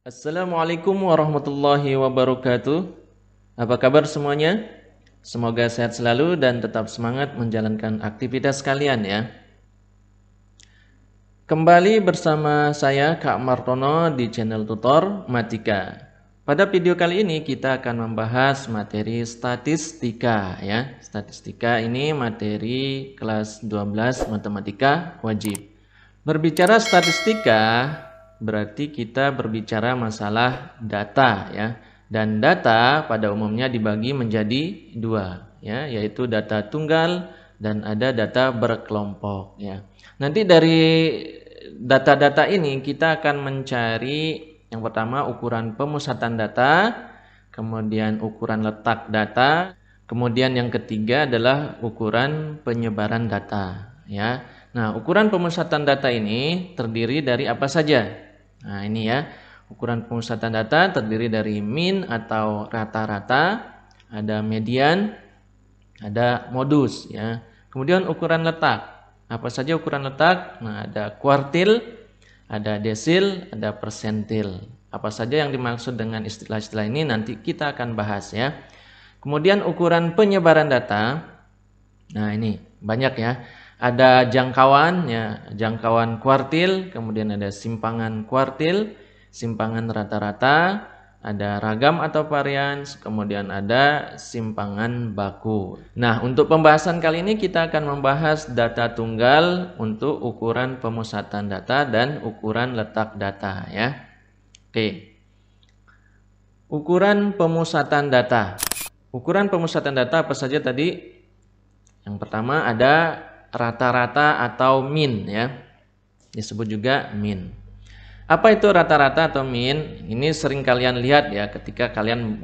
Assalamualaikum warahmatullahi wabarakatuh. Apa kabar semuanya? Semoga sehat selalu dan tetap semangat menjalankan aktivitas kalian ya. Kembali bersama saya Kak Martono di channel tutor Matika. Pada video kali ini kita akan membahas materi statistika ya. Statistika ini materi kelas 12 matematika wajib. Berbicara statistika berarti kita berbicara masalah data ya. Dan data pada umumnya dibagi menjadi dua ya, yaitu data tunggal dan ada data berkelompok ya. Nanti dari data-data ini kita akan mencari yang pertama ukuran pemusatan data, kemudian ukuran letak data, kemudian yang ketiga adalah ukuran penyebaran data ya. Nah, ukuran pemusatan data ini terdiri dari apa saja? Nah, ini ya. Ukuran pemusatan data terdiri dari mean atau rata-rata, ada median, ada modus ya. Kemudian ukuran letak. Apa saja ukuran letak? Nah, ada kuartil, ada desil, ada persentil. Apa saja yang dimaksud dengan istilah-istilah ini nanti kita akan bahas ya. Kemudian ukuran penyebaran data. Nah, ini banyak ya. Ada jangkauan ya, jangkauan kuartil, kemudian ada simpangan kuartil, simpangan rata-rata, ada ragam atau varian, kemudian ada simpangan baku. Nah, untuk pembahasan kali ini kita akan membahas data tunggal untuk ukuran pemusatan data dan ukuran letak data ya. Oke. Ukuran pemusatan data. Ukuran pemusatan data apa saja tadi? Yang pertama ada rata-rata atau mean ya. Disebut juga mean. Apa itu rata-rata atau mean? Ini sering kalian lihat ya ketika kalian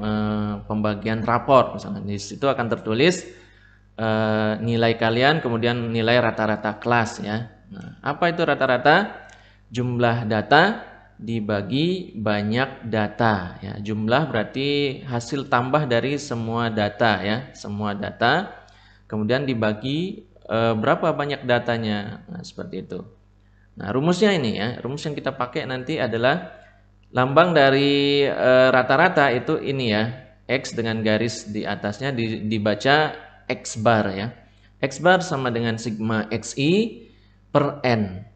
pembagian rapor misalnya. Di situ akan tertulis nilai kalian kemudian nilai rata-rata kelas ya. Nah, apa itu rata-rata? Jumlah data dibagi banyak data ya. Jumlah berarti hasil tambah dari semua data ya, semua data. Kemudian dibagi berapa banyak datanya. Nah, seperti itu. Nah, rumusnya ini ya, rumus yang kita pakai nanti adalah lambang dari rata-rata itu ini ya, X dengan garis di atasnya dibaca X bar ya. X bar sama dengan sigma XI per N.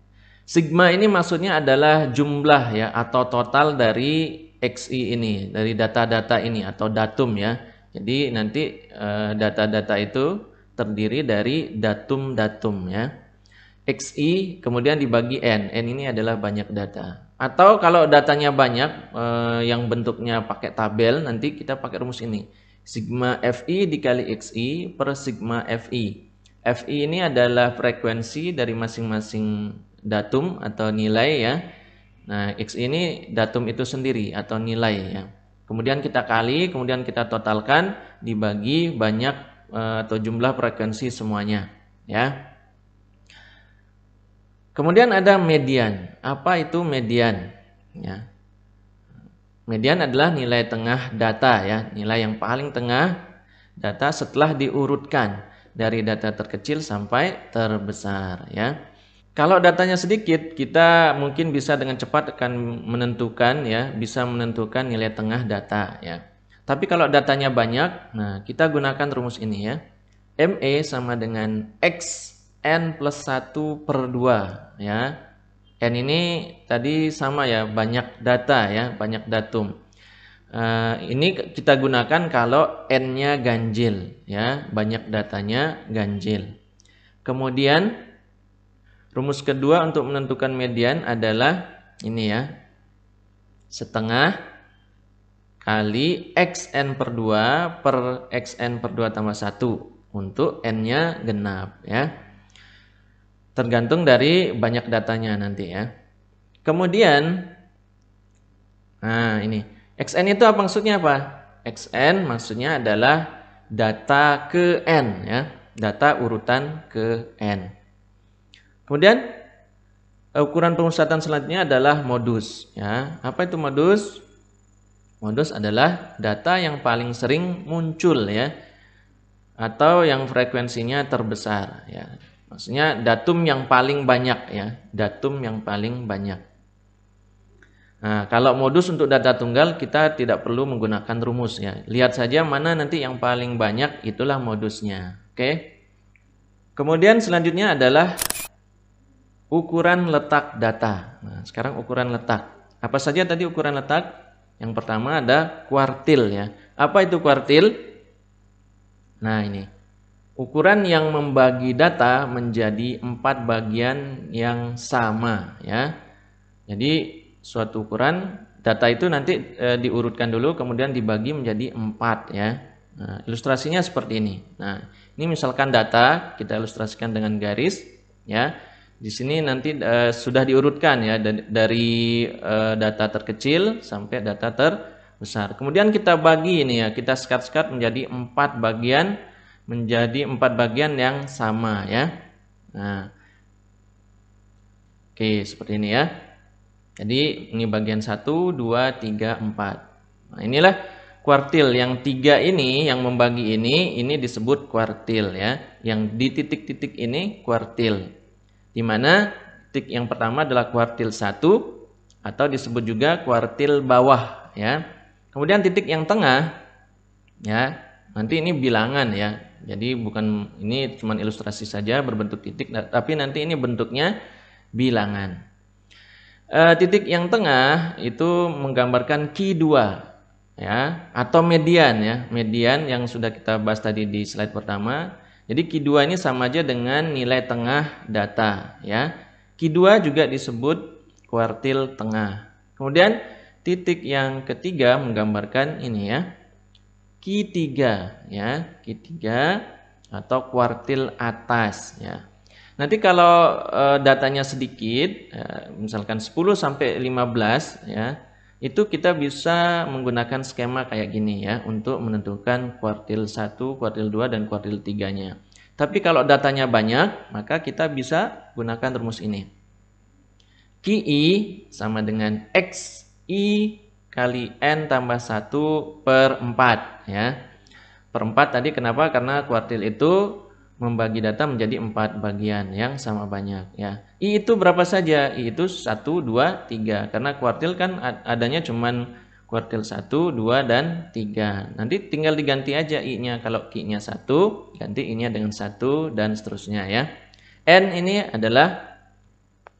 Sigma ini maksudnya adalah jumlah ya atau total dari XI ini, dari data-data ini atau datum ya. Jadi nanti data-data itu terdiri dari datum-datum ya. XI kemudian dibagi N. N ini adalah banyak data. Atau kalau datanya banyak yang bentuknya pakai tabel, nanti kita pakai rumus ini. Sigma FI dikali XI per sigma FI. FI ini adalah frekuensi dari masing-masing datum atau nilai ya. Nah, X ini datum itu sendiri atau nilai ya. Kemudian kita kali, kemudian kita totalkan dibagi banyak atau jumlah frekuensi semuanya ya. Kemudian ada median. Apa itu median? Ya. Median adalah nilai tengah data ya, nilai yang paling tengah data setelah diurutkan dari data terkecil sampai terbesar ya. Kalau datanya sedikit, kita mungkin bisa dengan cepat akan menentukan ya, bisa menentukan nilai tengah data ya. Tapi kalau datanya banyak, nah kita gunakan rumus ini ya. ME sama dengan X N plus 1 per 2 ya. N ini tadi sama ya, banyak data ya, banyak datum. Ini kita gunakan kalau N-nya ganjil ya, banyak datanya ganjil. Kemudian rumus kedua untuk menentukan median adalah ini ya, setengah kali XN per 2 per XN per 2 tambah 1 untuk N-nya genap ya. Tergantung dari banyak datanya nanti ya. Kemudian, nah ini, XN itu apa maksudnya apa? XN maksudnya adalah data ke N ya, data urutan ke N. Kemudian ukuran pemusatan selanjutnya adalah modus ya. Apa itu modus? Modus adalah data yang paling sering muncul ya, atau yang frekuensinya terbesar ya. Maksudnya datum yang paling banyak ya, datum yang paling banyak. Nah, kalau modus untuk data tunggal kita tidak perlu menggunakan rumus ya. Lihat saja mana nanti yang paling banyak, itulah modusnya. Oke. Kemudian selanjutnya adalah ukuran letak data. Nah, sekarang ukuran letak. Apa saja tadi ukuran letak? Yang pertama ada kuartil ya. Apa itu kuartil? Nah, ini. Ukuran yang membagi data menjadi 4 bagian yang sama ya. Jadi suatu ukuran data itu nanti diurutkan dulu kemudian dibagi menjadi 4 ya. Nah, ilustrasinya seperti ini. Nah, ini misalkan data kita ilustrasikan dengan garis ya. Di sini nanti sudah diurutkan ya dari data terkecil sampai data terbesar. Kemudian kita bagi ini ya, kita sekat-sekat menjadi 4 bagian yang sama ya. Nah, oke, seperti ini ya. Jadi ini bagian 1, 2, 3, 4. Nah, inilah kuartil. Yang 3 ini yang membagi ini disebut kuartil ya. Yang di titik-titik ini kuartil. Di mana titik yang pertama adalah kuartil 1 atau disebut juga kuartil bawah ya. Kemudian titik yang tengah ya, nanti ini bilangan ya. Jadi bukan, ini cuma ilustrasi saja berbentuk titik, tapi nanti ini bentuknya bilangan. Titik yang tengah itu menggambarkan Q2 ya, atau median ya, median yang sudah kita bahas tadi di slide pertama. Jadi Q2 ini sama aja dengan nilai tengah data ya. Q2 juga disebut kuartil tengah. Kemudian titik yang ketiga menggambarkan ini ya, Q3 ya, Q3 atau kuartil atas ya. Nanti kalau datanya sedikit, misalkan 10 sampai 15 ya, itu kita bisa menggunakan skema kayak gini ya untuk menentukan kuartil 1, kuartil 2 dan kuartil 3-nya. Tapi kalau datanya banyak, maka kita bisa gunakan rumus ini. QI sama dengan XI kali N tambah 1 per 4 ya. Per 4 tadi kenapa? Karena kuartil itu membagi data menjadi 4 bagian yang sama banyak ya. I itu berapa saja? I itu 1, 2, 3. Karena kuartil kan adanya cuman kuartil 1, 2 dan 3. Nanti tinggal diganti aja I-nya. Kalau Q-nya 1, ganti I-nya dengan 1 dan seterusnya ya. N ini adalah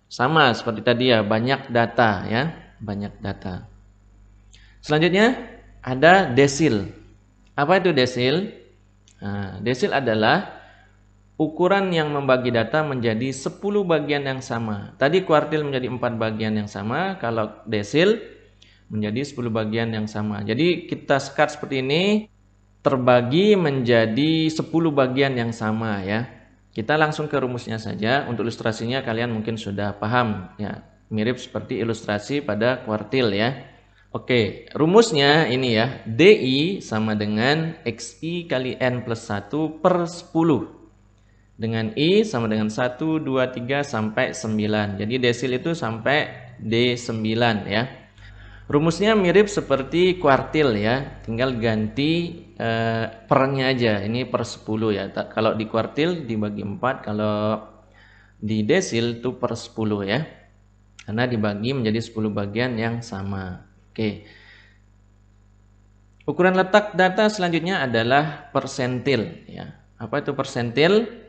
sama seperti tadi ya, banyak data ya, banyak data. Selanjutnya ada desil. Apa itu desil? Nah, desil adalah ukuran yang membagi data menjadi 10 bagian yang sama. Tadi kuartil menjadi 4 bagian yang sama, kalau desil menjadi 10 bagian yang sama. Jadi kita sekat seperti ini, terbagi menjadi 10 bagian yang sama ya. Kita langsung ke rumusnya saja. Untuk ilustrasinya kalian mungkin sudah paham ya. Mirip seperti ilustrasi pada kuartil ya. Oke, rumusnya ini ya. DI sama dengan XI kali N plus 1 per 10. Dengan I sama dengan 1, 2, 3 sampai 9. Jadi desil itu sampai D9 ya. Rumusnya mirip seperti kuartil ya. Tinggal ganti pernya aja. Ini per 10 ya. Kalau di kuartil dibagi 4, kalau di desil itu per 10 ya. Karena dibagi menjadi 10 bagian yang sama. Oke. Ukuran letak data selanjutnya adalah persentil ya. Apa itu persentil?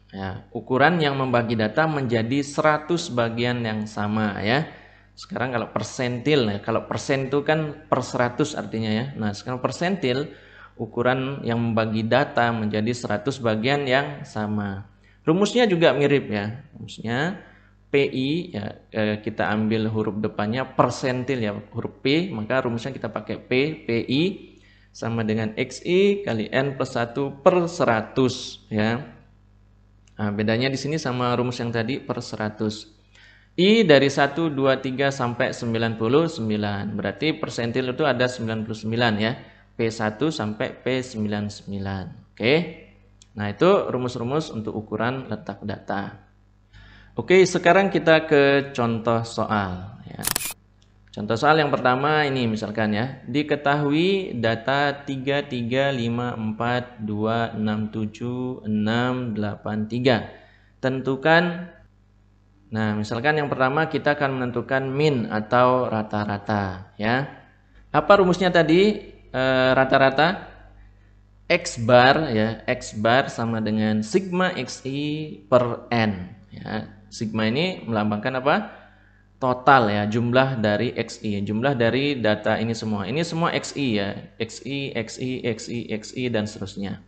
Ya, ukuran yang membagi data menjadi 100 bagian yang sama ya. Sekarang kalau persentil ya, kalau persen itu kan per 100 artinya ya. Nah, sekarang persentil ukuran yang membagi data menjadi 100 bagian yang sama. Rumusnya juga mirip ya. Rumusnya PI ya, kita ambil huruf depannya persentil ya, huruf P, maka rumusnya kita pakai P, PI sama dengan XI kali N plus 1 per 100 ya. Nah, bedanya di sini sama rumus yang tadi per 100. I dari 1, 2, 3 sampai 99. Berarti persentil itu ada 99 ya. P1 sampai P99. Oke. Nah, itu rumus-rumus untuk ukuran letak data. Oke, sekarang kita ke contoh soal ya. Contoh soal yang pertama ini misalkan ya, diketahui data 3354267683. Tentukan Nah, misalkan yang pertama kita akan menentukan min atau rata-rata ya. Apa rumusnya tadi? Rata-rata X bar ya, X bar sama dengan sigma XI per N ya. Sigma ini melambangkan apa? Total ya, jumlah dari XI, jumlah dari data ini semua. Ini semua XI ya, XI, XI, XI, XI dan seterusnya.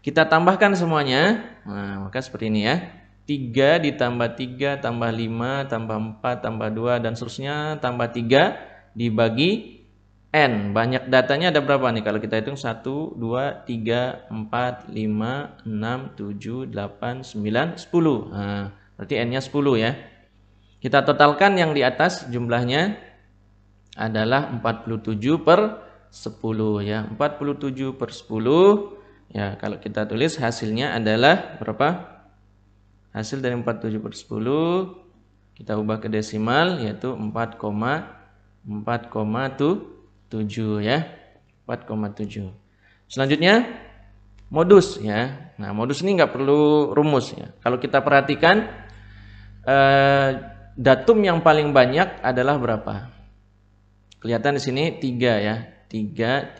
Kita tambahkan semuanya. Nah, maka seperti ini ya. 3 ditambah 3 tambah 5 tambah 4 tambah 2 dan seterusnya tambah 3 dibagi N. Banyak datanya ada berapa nih? Kalau kita hitung 1, 2, 3, 4, 5, 6, 7, 8, 9, 10. Nah, berarti N-nya 10 ya. Kita totalkan yang di atas jumlahnya adalah 47 per 10 ya. 47 per 10 ya, kalau kita tulis hasilnya adalah berapa? Hasil dari 47 per 10 kita ubah ke desimal yaitu 4,7 ya. 4,7. Selanjutnya modus ya. Nah, modus ini nggak perlu rumus ya. Kalau kita perhatikan datum yang paling banyak adalah berapa? Kelihatan di sini 3 ya. 3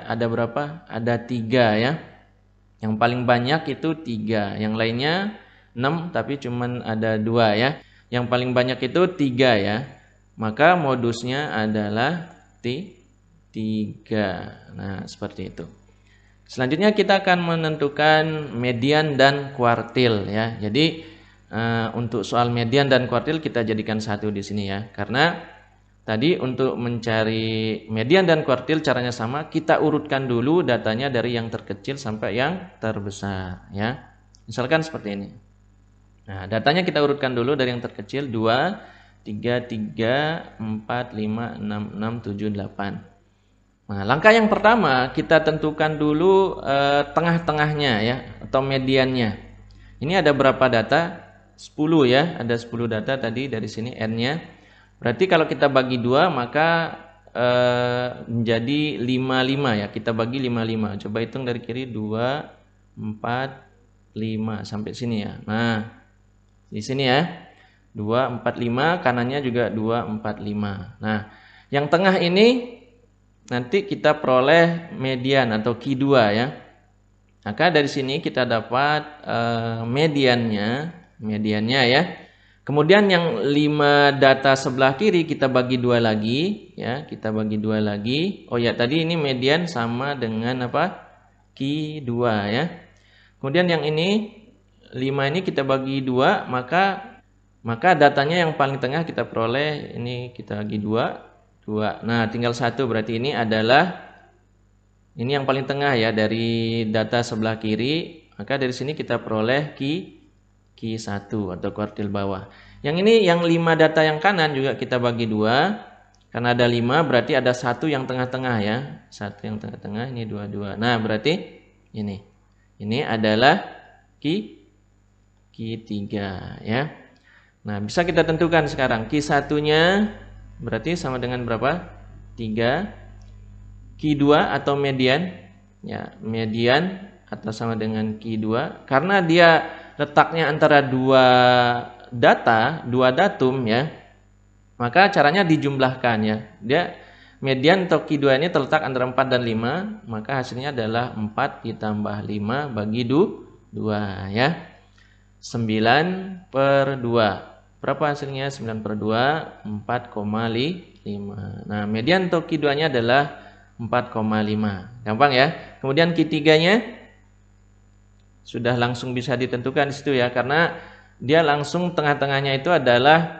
ada berapa? Ada 3 ya. Yang paling banyak itu 3. Yang lainnya 6 tapi cuman ada 2 ya. Yang paling banyak itu 3 ya. Maka modusnya adalah 3. Nah, seperti itu. Selanjutnya kita akan menentukan median dan kuartil ya. Jadi untuk soal median dan kuartil kita jadikan satu di sini ya. Karena tadi untuk mencari median dan kuartil caranya sama, kita urutkan dulu datanya dari yang terkecil sampai yang terbesar ya. Misalkan seperti ini. Nah, datanya kita urutkan dulu dari yang terkecil 2, 3, 3, 4, 5, 6, 6, 7, 8. Nah, langkah yang pertama kita tentukan dulu tengah-tengahnya ya atau mediannya. Ini ada berapa data? 10 ya, ada 10 data tadi dari sini N-nya. Berarti kalau kita bagi 2 maka menjadi 55 ya. Kita bagi 55. Coba hitung dari kiri 2, 4, 5 sampai sini ya. Nah, di sini ya. 2, 4, 5, kanannya juga 2, 4, 5. Nah, yang tengah ini nanti kita peroleh median atau Q2 ya. Maka dari sini kita dapat mediannya ya. Kemudian yang 5 data sebelah kiri kita bagi 2 lagi ya, kita bagi 2 lagi. Oh ya, tadi ini median sama dengan apa? Q2 ya. Kemudian yang ini 5 ini kita bagi 2, maka datanya yang paling tengah kita peroleh ini kita bagi 2. Nah, tinggal 1 berarti ini adalah ini yang paling tengah ya dari data sebelah kiri. Maka dari sini kita peroleh Q1 atau kuartil bawah. Yang ini yang 5 data yang kanan juga kita bagi 2. Karena ada 5 berarti ada 1 yang tengah-tengah ya. 1 yang tengah-tengah ini 2. Nah, berarti ini. Ini adalah Q3 ya. Nah, bisa kita tentukan sekarang Q1-nya berarti sama dengan berapa? 3. Q2 atau median ya, median atau sama dengan Q2 karena dia letaknya antara 2 data, 2 datum ya. Maka caranya dijumlahkan ya. Dia median atau Q2 ini terletak antara 4 dan 5, maka hasilnya adalah 4 ditambah 5 bagi 2 ya. 9 per 2. Berapa hasilnya? 9 per 2, 4,5. Nah, median atau Q2-nya adalah 4,5. Gampang ya. Kemudian Q3-nya sudah langsung bisa ditentukan di situ ya, karena dia langsung tengah-tengahnya itu adalah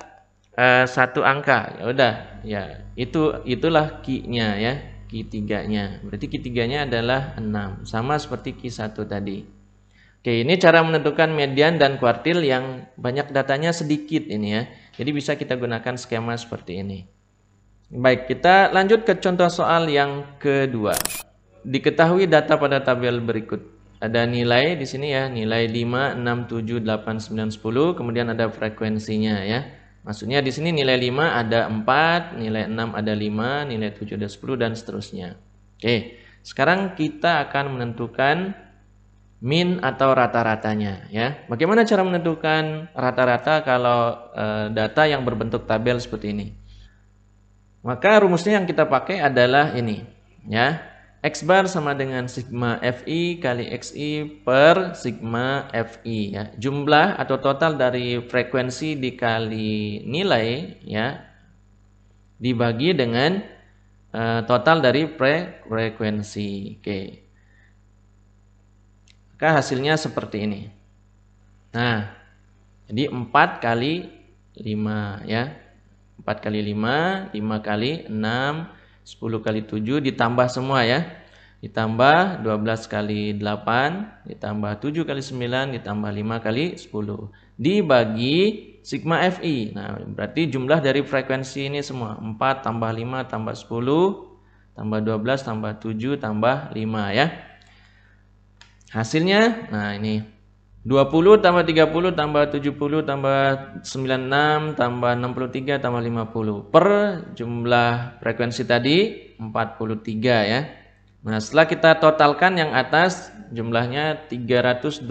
1 angka. Ya udah, ya itulah Q-nya ya, Q3-nya. Berarti Q3-nya adalah 6, sama seperti Q1 tadi. Oke, ini cara menentukan median dan kuartil yang banyak datanya sedikit ini ya. Jadi bisa kita gunakan skema seperti ini. Baik, kita lanjut ke contoh soal yang kedua. Diketahui data pada tabel berikut. Ada nilai di sini ya, nilai 5, 6, 7, 8, 9, 10, kemudian ada frekuensinya ya. Maksudnya di sini nilai 5 ada 4, nilai 6 ada 5, nilai 7 ada 10 dan seterusnya. Oke, sekarang kita akan menentukan min atau rata-ratanya ya. Bagaimana cara menentukan rata-rata kalau data yang berbentuk tabel seperti ini? Maka rumusnya yang kita pakai adalah ini ya. X bar sama dengan sigma Fi kali Xi per sigma Fi ya. Jumlah atau total dari frekuensi dikali nilai ya dibagi dengan total dari frekuensi. Oke. Maka hasilnya seperti ini. Nah, jadi 4 kali 5 ya. 4 kali 5, 5 kali 6, 10 kali 7 ditambah semua ya. Ditambah 12 kali 8, ditambah 7 kali 9, ditambah 5 kali 10. Dibagi sigma Fi. Nah, berarti jumlah dari frekuensi ini semua. 4 tambah 5 tambah 10, tambah 12, tambah 7, tambah 5 ya. Hasilnya, nah ini 20 tambah 30 tambah 70 tambah 96 tambah 63 tambah 50 per jumlah frekuensi tadi 43 ya. Nah, setelah kita totalkan yang atas jumlahnya 329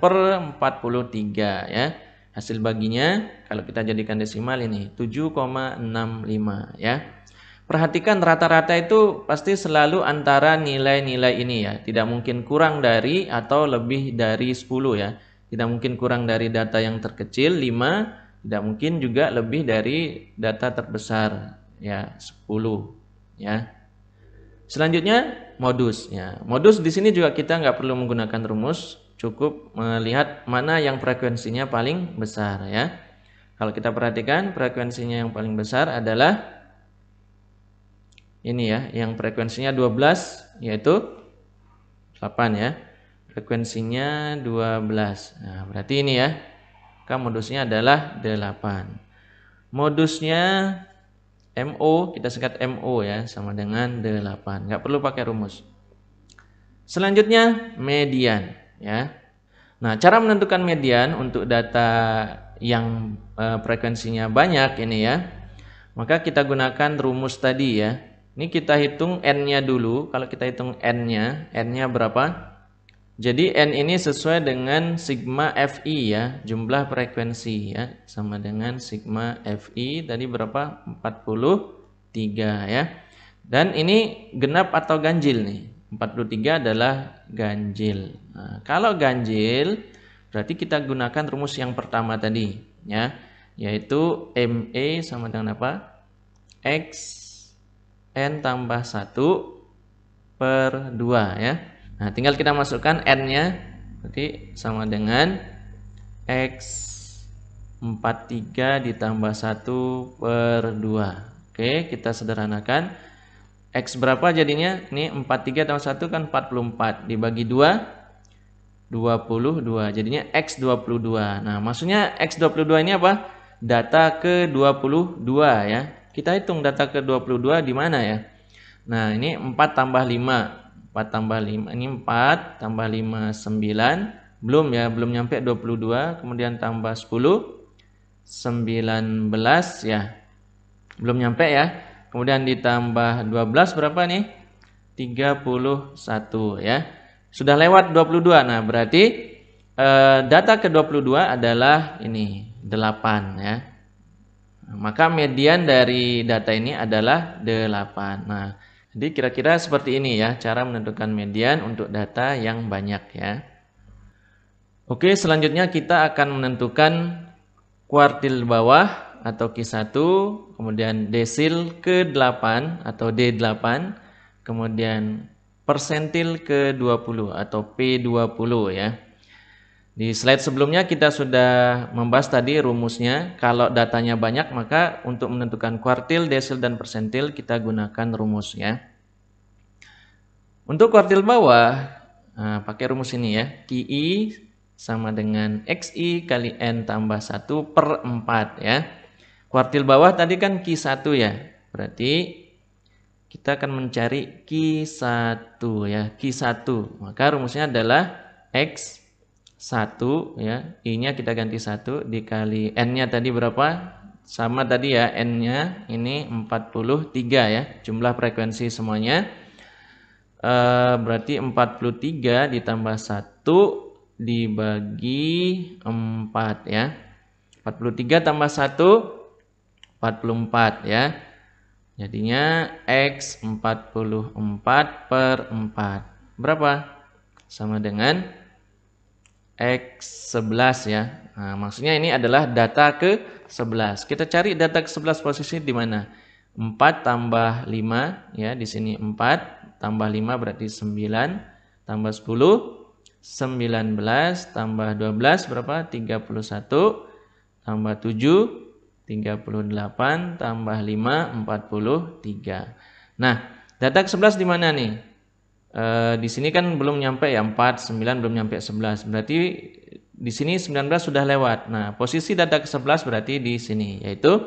per 43 ya. Hasil baginya kalau kita jadikan desimal ini 7,65 ya. Perhatikan rata-rata itu pasti selalu antara nilai-nilai ini ya. Tidak mungkin kurang dari atau lebih dari 10 ya. Tidak mungkin kurang dari data yang terkecil 5, tidak mungkin juga lebih dari data terbesar ya 10 ya. Selanjutnya modus ya. Modus di sini juga kita nggak perlu menggunakan rumus, cukup melihat mana yang frekuensinya paling besar ya. Kalau kita perhatikan frekuensinya yang paling besar adalah ini ya, yang frekuensinya 12 yaitu 8 ya. Frekuensinya 12. Nah, berarti ini ya. Maka modusnya adalah 8. Modusnya MO, kita singkat MO ya, sama dengan 8. Nggak perlu pakai rumus. Selanjutnya median ya. Nah, cara menentukan median untuk data yang frekuensinya banyak ini ya. Maka kita gunakan rumus tadi ya. Ini kita hitung N-nya dulu. Kalau kita hitung N-nya berapa? Jadi N ini sesuai dengan sigma Fi ya, jumlah frekuensi ya, sama dengan sigma Fi tadi berapa? 43 ya. Dan ini genap atau ganjil nih. 43 adalah ganjil. Nah, kalau ganjil berarti kita gunakan rumus yang pertama tadi ya, yaitu ME sama dengan apa? X N tambah 1 per 2 ya. Nah, tinggal kita masukkan N-nya, berarti sama dengan X 43 ditambah 1 per 2. Oke, kita sederhanakan. X berapa jadinya? Ini 43 tambah 1 kan 44. Dibagi 2, 22. Jadinya X 22. Nah, maksudnya X 22 ini apa? Data ke 22 ya. Kita hitung data ke-22 di mana ya? Nah, ini 4 tambah 5. 4 tambah 5. Ini 4 tambah 5, 9. Belum ya, belum nyampe 22. Kemudian tambah 10. 19 ya. Belum nyampe ya. Kemudian ditambah 12 berapa nih? 31 ya. Sudah lewat 22. Nah, berarti data ke-22 adalah ini, 8 ya. Maka median dari data ini adalah 8. Nah, jadi kira-kira seperti ini ya cara menentukan median untuk data yang banyak ya. Oke, selanjutnya kita akan menentukan kuartil bawah atau Q1, kemudian desil ke-8 atau D8, kemudian persentil ke-20 atau P20 ya. Di slide sebelumnya kita sudah membahas tadi rumusnya. Kalau datanya banyak maka untuk menentukan kuartil, desil, dan persentil kita gunakan rumus ya. Untuk kuartil bawah pakai rumus ini ya. QI sama dengan XI kali N tambah 1 per 4 ya. Kuartil bawah tadi kan Q1 ya. Berarti kita akan mencari Q1 ya. Q1. Maka rumusnya adalah X 1 ya, I-nya kita ganti 1 dikali N-nya tadi berapa? Sama tadi ya, N-nya ini 43 ya, jumlah frekuensi semuanya. Berarti 43 ditambah 1 dibagi 4 ya. 43 tambah 1 44 ya. Jadinya X 44 per 4. Berapa? Sama dengan X 11 ya. Nah, maksudnya ini adalah data ke 11. Kita cari data ke 11 posisi di mana? 4 tambah 5 ya, di sini 4 tambah 5 berarti 9 tambah 10 19 tambah 12 berapa? 31 tambah 7 38 tambah 5 43. Nah, data ke 11 di mana nih? Di sini kan belum nyampe ya, 4 9 belum nyampe 11. Berarti di sini 19 sudah lewat. Nah, posisi data ke 11 berarti di sini yaitu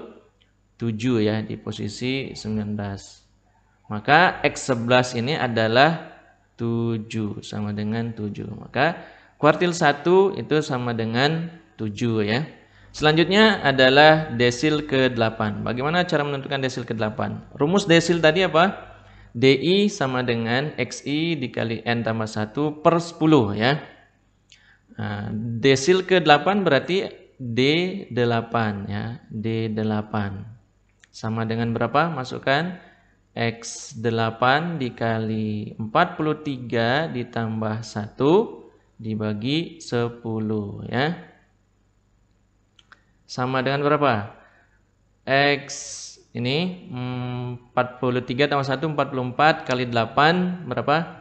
7 ya, di posisi 19. Maka X11 ini adalah 7 sama dengan 7. Maka kuartil 1 itu sama dengan 7 ya. Selanjutnya adalah desil ke-8. Bagaimana cara menentukan desil ke-8? Rumus desil tadi apa? DI sama dengan XI dikali N tambah 1 per 10 ya. Nah, desil ke-8 berarti D8 ya. D8 sama dengan berapa? Masukkan X8 dikali 43 ditambah 1 dibagi 10 ya. Sama dengan berapa? X ini 43 tambah 1 44 kali 8 berapa?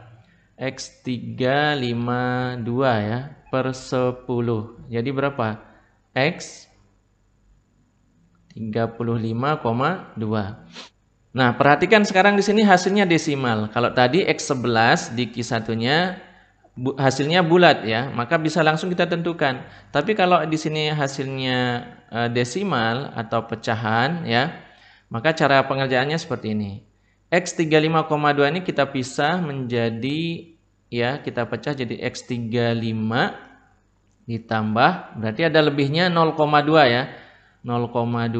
X 352 ya per 10. Jadi berapa? X 35,2. Nah, perhatikan sekarang di sini hasilnya desimal. Kalau tadi X11 di Q1-nya hasilnya bulat ya, maka bisa langsung kita tentukan. Tapi kalau di sini hasilnya desimal atau pecahan ya, maka cara pengerjaannya seperti ini. X35,2 ini kita pisah menjadi ya, kita pecah jadi X35 ditambah berarti ada lebihnya 0,2 ya. 0,2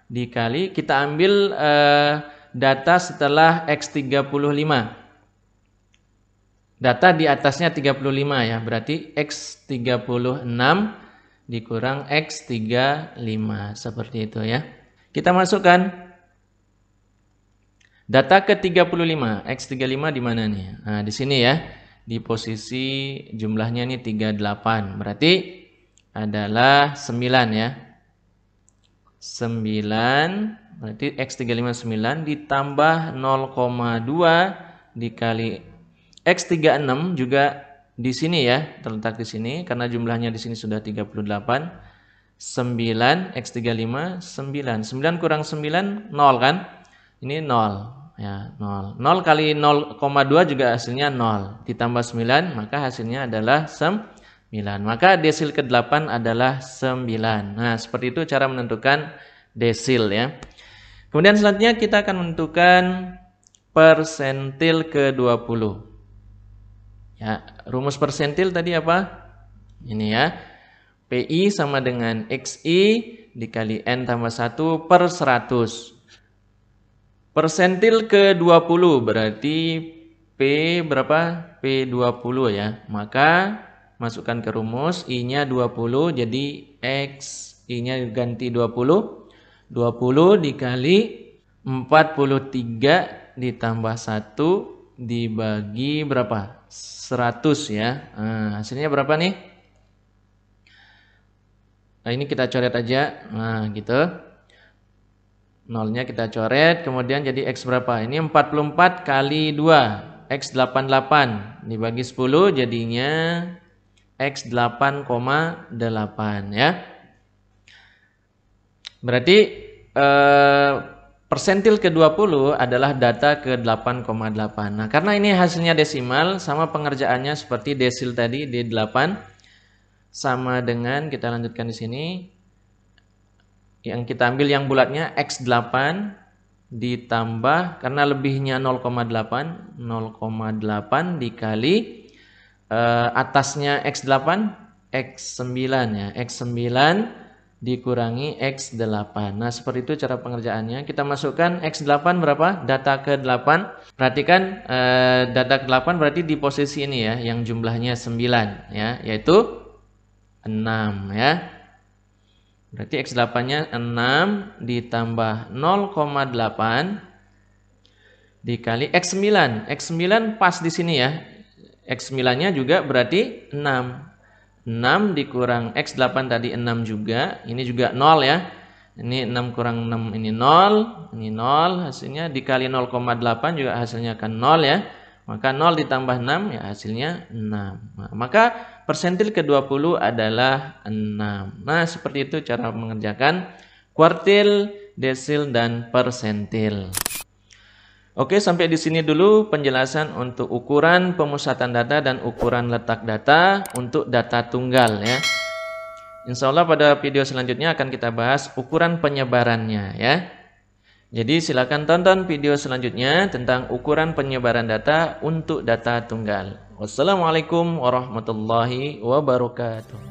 dikali kita ambil data setelah X35. Data di atasnya 35 ya, berarti X36 dikurang X35 seperti itu ya. Kita masukkan data ke 35, X35 di mana nih? Nah, di sini ya. Di posisi jumlahnya nih 38, berarti adalah 9 ya. 9 berarti X35 9 ditambah 0,2 dikali X36 juga di sini ya, terletak di sini karena jumlahnya di sini sudah 38. 9 X35 9. 9 kurang 9 0 kan? Ini 0 ya, 0. 0 kali 0,2 juga hasilnya 0. Ditambah 9 maka hasilnya adalah 9. Maka desil ke-8 adalah 9. Nah, seperti itu cara menentukan desil ya. Kemudian selanjutnya kita akan menentukan persentil ke-20. Ya, rumus persentil tadi apa? Ini ya. PI sama dengan XI dikali N tambah 1 per 100. Persentil ke-20 berarti P berapa? P20 ya. Maka masukkan ke rumus, I-nya 20 jadi X, I-nya ganti 20. 20 dikali 43 ditambah 1 dibagi berapa? 100 ya. Nah, hasilnya berapa nih? Nah, ini kita coret aja. Nah, gitu. Nolnya kita coret, kemudian jadi X berapa? Ini 44 kali 2. X 88 dibagi 10 jadinya X 8,8 ya. Berarti persentil ke-20 adalah data ke-8,8. Nah, karena ini hasilnya desimal, sama pengerjaannya seperti desil tadi, D8. Sama dengan, kita lanjutkan di sini. Yang kita ambil yang bulatnya, X8 ditambah, karena lebihnya 0,8. 0,8 dikali, atasnya X8, X9 ya. X9 dikurangi X8. Nah, seperti itu cara pengerjaannya. Kita masukkan X8 berapa? Data ke-8. Perhatikan data ke-8 berarti di posisi ini ya, yang jumlahnya 9 ya, yaitu 6 ya. Berarti X8-nya 6 ditambah 0,8 dikali X9. X9 pas di sini ya. X9-nya juga berarti 6. 6 dikurang X8 tadi 6 juga, ini juga 0 ya. Ini 6 kurang 6 ini 0, ini 0, hasilnya dikali 0,8 juga hasilnya akan 0 ya. Maka 0 ditambah 6 ya hasilnya 6. Nah, maka persentil ke-20 adalah 6. Nah, seperti itu cara mengerjakan kuartil, desil, dan persentil. Oke, sampai di sini dulu penjelasan untuk ukuran pemusatan data dan ukuran letak data untuk data tunggal ya. Insya Allah pada video selanjutnya akan kita bahas ukuran penyebarannya ya. Jadi silakan tonton video selanjutnya tentang ukuran penyebaran data untuk data tunggal. Wassalamualaikum warahmatullahi wabarakatuh.